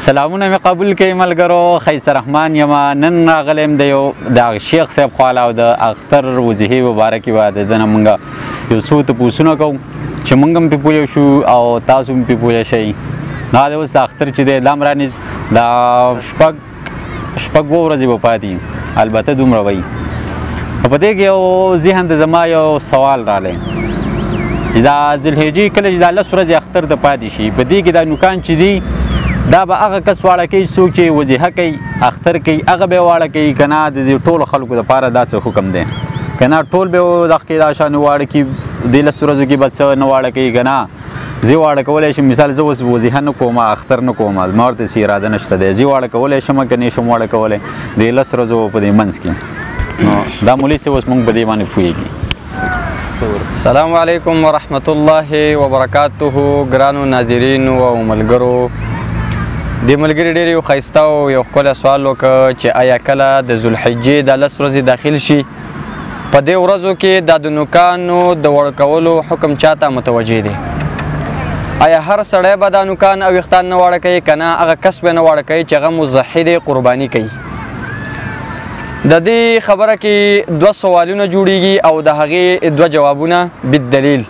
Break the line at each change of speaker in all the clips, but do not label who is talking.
سلامونه مې قبول کړئ ملګرو، ښایسته رحمان یم. نن راغلی یم د شیخ صاحب خواله او د اختر وضحې مبارکې به د ده نه مونږ یو څو تپوسونه کوو چې مونږ هم پرې پوه شو او تاسو هم پرې پوه شئ. دا د اوس د اختر چې دی دا هم رانیز دا شپږ ورځې به پاتې البته دومره وي. په دې کې یو ذهن د زما یو سوال راغلی چې دا ذوالحجې کله چې دا 10 ورځې اختر ته پاتې شي، په دې کې دا نوکان چې دي دا به هغه کس واړه کوي څوک چې وضحه کوي اختر کوي، هغه به واړه کوي که نه د دې ټولو خلکو دپاره دا څه حکم دی که نه ټول به دغه کې دا شان واړه کوي دې 10 ورځو کې به څه نه واړه کوي که نه زه واړه کولی شم. مثال زه اوس وضحه نه کوم اختر نه کوم، ما ورته هېڅ اراده نشته دی، زه واړه کولی شم که نه شم واړه کولی د 10 ورځو په دې منځ کې. نو دا مولوي صاحب اوس موږ په دې باندې پوهېږي.
السلام علیکم ورحمت الله وبرکاته. ګرانو ناظرینو او ملګرو، د ملګري ډېر یو ښایسته او یو ښکلی سوال وکړه چې آیا کله د ذوالحجې دا 10 ورځې داخل شي په دې ورځو کې دا د نوکانو د وړ کولو حکم چاته متوجه دی؟ آیا هر سړی به دا نوکان او ویښتان نه واړه کوي که نه هغه کس به نه واړه کوي چې هغه مضحي دی، قرباني کوي؟ د دې خبره کې 2 سوالونه جوړیږي او د هغې 2 جوابونه بالدلیل.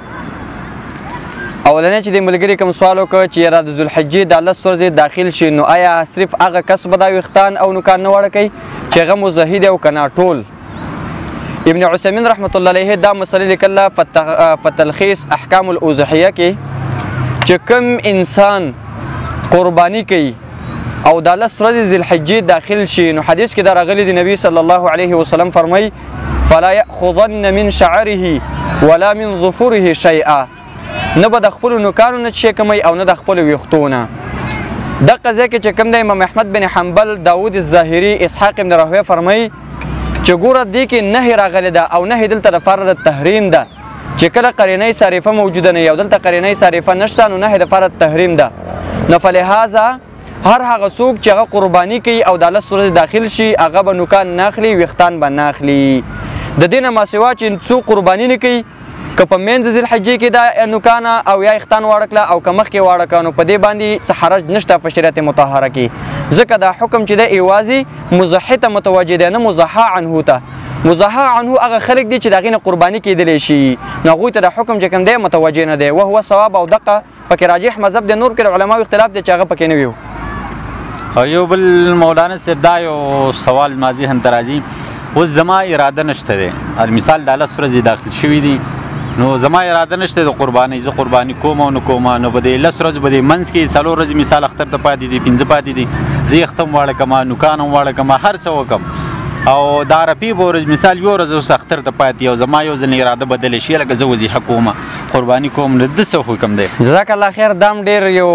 اولنی چې د ملګري کوم سوال وکړه چې یاره د ذوالحجې دا 10 ورځې داخل شي نو آیا صرف هغه کس به دا ویښتان او نوکان نه واړه کوي چې هغه مضحي دی او که نه ټول؟ ابن عثیمین رحمت الله علیه دا مسله لیکله په تلخیص احکام الاضحیه کې چې کوم انسان قرباني کوي او دا 10 ورځې ذوالحجې داخل شي نو حدیث کې دا راغلی دی نبی صلی الله علیه وسلم فرمایي فلا یأخذن من شعره ولا من ظفره شیئا، نه به د خپلو نوکانو نه شی کمی او نه د خپلو ویښتو نه. دغه ځای کې چې کوم دی امام احمد بن حنبل، داود الظاهري، اسحاق بن راهویه فرمایي چې ګوره دې کې نهي راغلی ده او نهي دلته دپاره د تحریم ده چې کله قرینه صارفه موجوده نه وي او دلته قرینه صارفه نشته نو نهي دپاره د تحریم ده. نو فلهذا هر هغه څوک چې هغه قرباني کوي او دا 10 ورځې داخل شي هغه به نوکان نه اخلي، ویښتان به نه اخلي. د دې نه ماسوا چې څوک قرباني نه کوي که په منځ ذوالحجې کې دا نوکانه او یا ویښتان واړه کړه او که مخکې واړه کړه نو په دې باندې څه حرج نشته په شریعت مطهره کې، ځکه دا حکم چې دی یوازې مضحي ته متوجه دی نه مضحی عنه ته. مضحی عنه هغه خلک دي چې د هغې نه قرباني کېدلی شي نو هغوی ته دا حکم چې کوم دی متوجه نه دی. وهو صواب او دقه پکې راجح مذهب دی، نور کې د علماو اختلاف دی چې هغه پکې نه وي.
او یو بل مولانا صاحب دا یو سوال ما ذهن ته راځي، اوس زما اراده نشته دی، مثال دا 10 ورځې داخل شوي دي نو زما اراده نشته د قربانۍ، زه قرباني کوم او نه کوم نو په دې 10 ورځو په دې منځ کې 4 ورځې مثال اختر ته پاتې دي 5 پاتې دي، زه یې ختم واړه کړم نوکان هم واړه کړم هر څه وکړم او دا عرفې په ورځ مثال یو ورځ اوس اختر ته پاتې او زما یو ځل اراده بدلې شي لکه زه وضحه کوم قرباني کوم نو د څه حکم دی؟
جزاک الله خیر. دا هم ډېر یو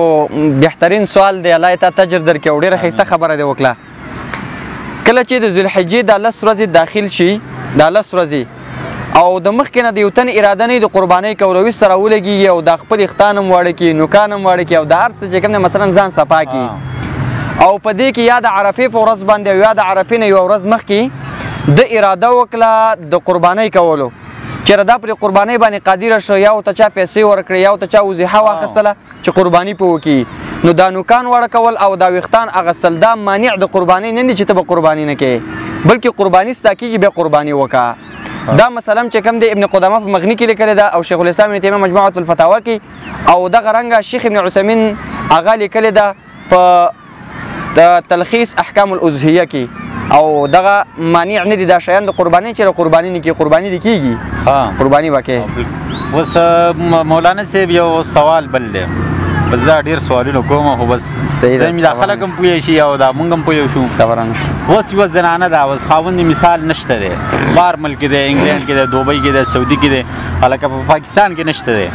بهترین سوال دی، الله تا تجر درکړي او ډېره ښایسته خبره دی وکړه. کله چې د ذوالحجې دا 10 ورځې داخل شي دا 10 ورځې او د مخکې نه د یو تن اراده نه د قربانۍ کولو وروسته راولګېږي او دا خپل ویښتان هم واړه کړي، نوکان هم واړه کړي او دا هر څه چې کوم دی مثلا ځان صفا کړي او په دې کې یا د عرفې په ورځ باندې او یا د عرفې نه یوه ورځ مخکې د اراده وکړه د قربانۍ کولو چېرې دا پرې قربانۍ باندې قادره شو یا ورته چا پیسې ورکړې یا ورته چا وضحه واخیستله چې قرباني پې وکړي نو دا نوکان واړه کول او دا ویښتان اخیستل دا مانع د قربانۍ نه دي چې ته به قرباني نه کوې بلکې قرباني ستا کېږي بیا قرباني وکړه. دا مثلا چې کوم دی ابن قدامه په مغني کې لیکلی ده او شیخ الاسلام ابن تیمیه مجموعة الفتاوا کې او دغه رنګه شیخ ابن عثیمین هغه لیکلی ده په تلخیص احکام الاضحیه کې او دغه مانع نه دي دا شیان د قربانۍ چې قرباني نه کېږي قرباني دې کېږي قرباني به کوې.
اوس مولانا صاحب یو سوال بل دی، بس دا ډېر سوالونه کوم خو بس دا خلک هم پوه شي او دا موږ هم پوه شو خبره نشته. اوس یوه زنانه ده اوس خاوند مثال نشته دی، بهر ملک کې دی، انګلینډ کې دی، دوبۍ کې دی، سعودي کې دی، هلکه په پاکستان کې نشته دی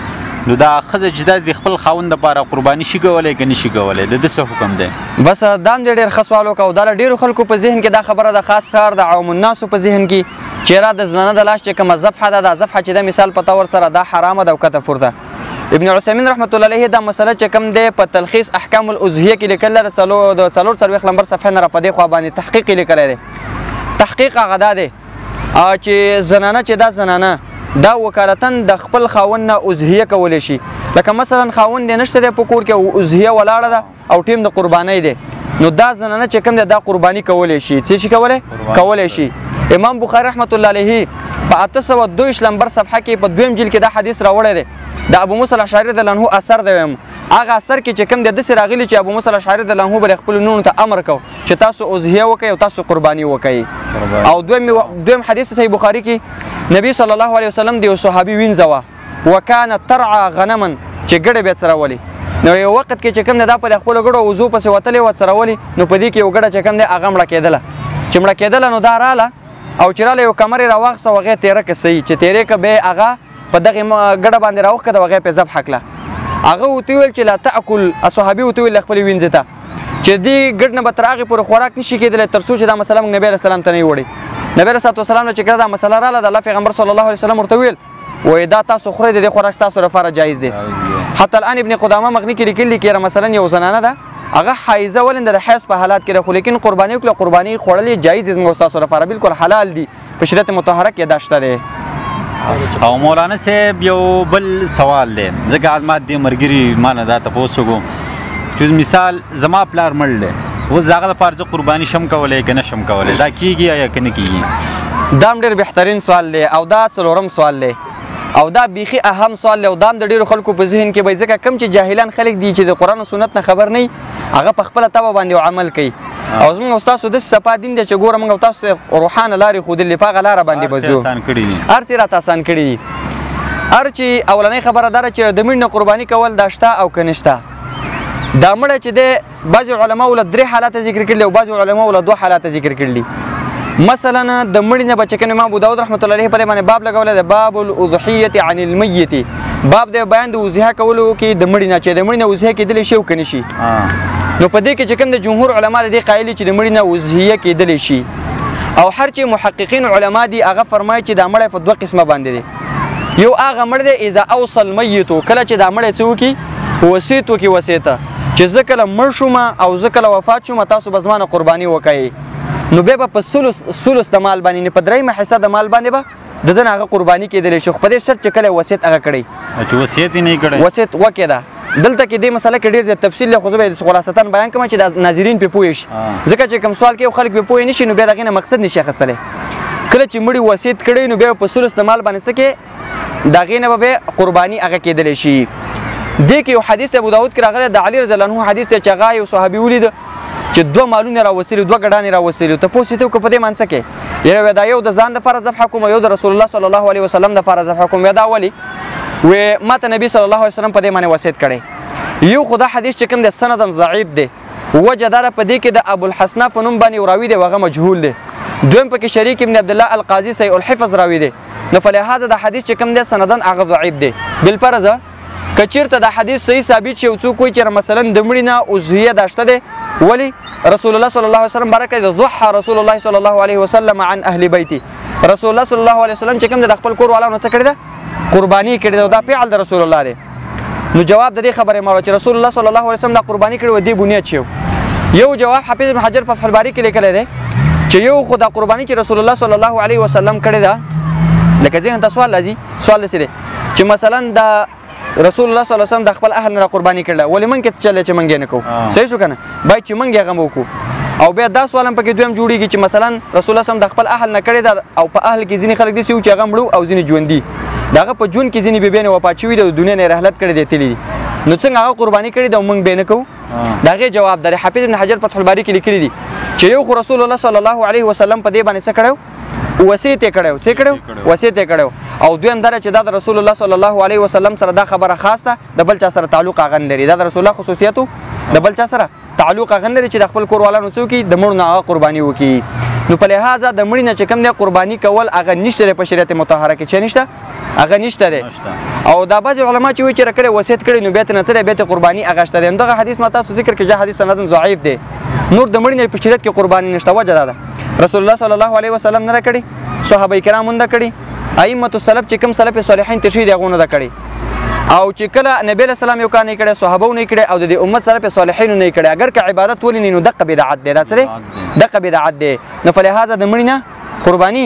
نو دا ښځه چې دا د خپل خاوند دپاره قرباني شي کولی که نه شي کولی د ده څه حکم دی؟
بس دا هم ډېر ښه سوال وکړه او دا له ډېرو خلکو په ذهن کې دا خبره ده، خاص کار د عوام الناسو په ذهن کې چې یاره د زنانه د لاس چې کومه ذبحه ده دا ذبحه چې ده مثال په طور سره دا حرامه ده او کته پورته. ابن عثیمین رحمت الله علیه دا مسله چې کوم دی په تلخیص احکام الاضحیه کې لیکلی ده د 44 نمبر صفحې نه را په دې خوا باندې تحقیق یې لیکلی دی. تحقیق هغه دا دی چې زنانه چې دا زنانه دا وکالتاً د خپل خاوند نه اضحیه کولی شي، لکه مثلا خاوند یې نشته دی په کور کې او اضحیه ولاړه ده او ټیم د قربانۍ دی نو دا زنانه چې کوم دی دا قرباني کولی شي. څه شي کولی شي؟ امام بخاري رحمت الله علیه په 822 نمبر صفحه کې په 2م جلد کې دا حدیث راوړی دی. د ابو موسی الاشعري رضی الله عنه اثر دی. هغه اثر کې چې کوم د داسې راغلی چې ابو موسی الاشعري رضی الله عنه بر خپل نونو ته امر کو چې تاسو اضحیه وکړئ او تاسو قرباني وکړئ. او دویم حدیث صحیح بخاري کې نبی صلی الله علیه وسلم د صحابي وینځوا وکانه ترعى غنما چې ګډه به سره ولي. نو یو وخت کې چې کوم دا په خپل ګډو وضو پسې وتلې و سره ولي. نو په دې کې یو ګډه چې کوم دی هغه مړه کېدله. چې مړه کېدله نو دا رااله او چې رااله یو کمرې راواخیسته هغې تیره که صحیح چې تیرې که به هغه په دغې ګډه باندې راوښکته هغې پې ذبحه کړه. هغه ورته وویل چې لا تاکل صحابي ورته وویل خپلې وینځې ته چې دې ګډ نه به تر هغې پورې خوراک نشي کېدلی تر څو چې دا مسله موږ نبي علیه السلام ته نه وړئ. نبي علیه السلام نه چې کله دا مسله رااله د الله پیغمبر صلی الله علیه وسلم ورته وویل وایي دا تاسو خورئ د دې خوراک ستاسو لپاره جایز دی. حتی الان ابن قدامه مغني کې لیکلي کې مثلا یو زنانه ده هغه حایزه ولې د حیض په حالات کې ده خو لیکن قرباني وکړه قرباني خوړل جایز دي زموږ ستاسو لپاره بالکل حلال دي په شریعت مطهره کې دا شته دی.
او مولانا صاحب یو بل سوال دی ځکه ما دې مرګري ما نه دا تپوس وکړو چې مثال زما پلار مړ دی اوس د هغه لپاره زه قرباني شم کولی که نه شم کولی دا کېږي یا که نه کېږي؟
دا هم ډېر بهترین سوال دی او دا څلورم سوال دی او دا بیخي اهم سوال دی او دا هم د ډېرو خلکو په ذهن کې به ځکه کم چې جاهلان خلک دي چې د قرآن او سنت نه خبر نه هغه په خپله طبع باندې عمل کوي. او زموږ او ستاسو داسې صفا دین دی چې ګوره موږ او تاسو ته روحانه لارې ښودلې په هغه لاره باندې به ځو. هر څه راته اسان کړي دي. هر چې اولنۍ خبره دا ده چې د مړي نه قرباني کول دا شته او که نه شته. دا مړی چې دی بعضې علماو له 3 حالاته ذکر کړي او بعضې علماو له 2 حالاته ذکر کړي. مثلا د مړي نه به چې کوم امام ابو داود رحمت الله علیه په دې باندې باب لګولی دی باب الاضحیة عن المیت باب دی بیان د اضحیه کولو کې د مړي نه چې د مړي نه اضحیه کېدلی شي او که نه شي. نو په دې کې چې کوم د جمهور علما د دې قایلي چې د مړي نه اضحیه کېدلی شي او هر چې محققین علما دي هغه فرمایي چې دا مړی په 2 قسمه باندې دی. یو هغه مړ دی اذا اوصى الميت کله چې دا مړی څه وکړي وصیت وکړي وصیته چې زه کله مړ شوم او زه کله وفات شوم تاسو به زما نه قرباني وکړئ. نو بیا به په ثلث د مال باندې نه په 3مه حصه د مال باندې به د ده نه هغه قرباني کېدلی شي خو په دې شرط چې کله وصیت هغه کړی
چې وصیت یې نه کړی
وصیت وکړې ده. دلته کې دې مسله کې ډېر زیات تفصیل دی خو زه به یې خلاصتاً بیان کوم چې د ناظرین پې پوه شي ځکه چې کوم سوال کوي خلک پې پوه نه شي نو بیا د هغې نه مقصد نشي اخیستلی. کله چې مړي وصیت کړی نو بیا په ثلث د مال باندې څه کې د هغې نه به بیا قرباني هغه کېدلی شي. دې کې یو حدیث ابو داود کې راغلی د علي رضی الله عنه حدیث دی چې هغه یو صحابي ولیده چې 2 مالونه راوستلي 2 ګډانې راوستلي تپوس یې ته وکړه په دې مانڅه کې یاره دا یو د ځان دپاره ذبحه کوم یو د رسول الله صلی الله علیه وسلم دپاره ذبحه کوم دا ولې وې ما ته نبي صلی الله علیه وسلم په دې باندې وصیت کړی. یو خو دا حدیث چې کوم دی سنداً ضعیف دی وجه دا ده په دې کې د ابوالحسنه په نوم باندې راوي دی هغه مجهول دی. دویم پکې شریک ابن عبدالله القاضي صحیح الحفظ راوي دی. نو فلهذا دا حدیث چې کوم دی سنداً هغه ضعیف دی. بالفرض که چېرته دا حدیث صحیح ثابت شي یو څوک وایي چې مثلا د مړي نه اضحیه دا شته دی ولې رسول الله صلی الله علیه وسلم بارک دی ضحى رسول الله صلی الله علیه وسلم عن اهل بیته رسول الله صلی الله علیه وسلم چې کوم د خپل کور والو نه څه کړی ده قرباني کړې ده دا فعل د رسول الله دی. نو جواب د دې خبرې ما چې رسول الله صلی الله علیه وسلم دا قرباني کړې و دې بنیاد شي. یو جواب حافظ ابن حجر فتح الباری کې لیکلی دی چې یو خو دا قرباني چې رسول الله صلی الله علیه وسلم کړې ده لکه ذهن ته سوال راځي سوال داسې دی چې مثلا د رسول الله صلی الله علیه وسلم د خپل اهل نه قرباني کړله ولې موږ کې چلې چې موږ یې نه کوو صحیح شو که نه باید چې موږ یې هغه وکړو. او بیا دا سوال هم پکې دویم جوړېږي چې مثلا رسول الله صلی الله علیه وسلم د خپل اهل نه کړې ده او په اهل کې ځینې خلک داسې وو چې هغه مړو او ځینې ژوندي د هغه په ژوند کې ځینې بیبیانې وفات شوي دي او دنیا نه یې رحلت کړی دی تللي دي نو څنګه هغه قرباني کړې ده او موږ به یې نه کوو. د هغې جواب دی حافظ ابن حجر فتح الباري کې لیکلي دي چې یو خو رسول الله صلی الله علیه وسلم په دې باندې څه کړی وصیت یې کړی څه کړی وصیت یې کړی او دویم دا چې دا د رسول الله صلی الله علیه وسلم سره دا خبره خاص ده د بل چا سره تعلق هغه نه لري دا د رسول الله خصوصیتو د بل چا سره تعلق هغه نه لري چې د خپل کور والانو څه وکړي د مړو نه هغه قرباني وکړي. نو په لحاظه د مړي نه چې کوم دی قرباني کول هغه نشته دی په شریعت مطهره کې چې نشته هغه نشته دی. او دا بعضې علما چې وایي چې راکړی وصیت کړی نو بیا ته نه څه دی بیا ته قرباني هغه شته دی. همدغه حدیث ما تاسو ذکر کړي چې حدیث سنداً ضعیف دی نور د مړي نه په شریعت کې قرباني نشته وجه دا ده رسول الله صلی الله علیه وسلم نه کړي صحابه کرام نه کړي ائمه السلف چې کوم سلف صالحین تشهید هغه نه کړي او چې کله نبی له سلام یو کار نه کړي صحابه نه کړي او د امت سلف صالحین نه کړي اگر که عبادت ولې نو دقه بدعت دی دا څه دی دقه بدعت دی. نو فلهذا د مړي نه قرباني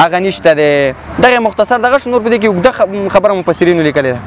هغه نشته دی. دغه مختصر دغه نور په دې کې خبره مفسرینو لیکلې ده.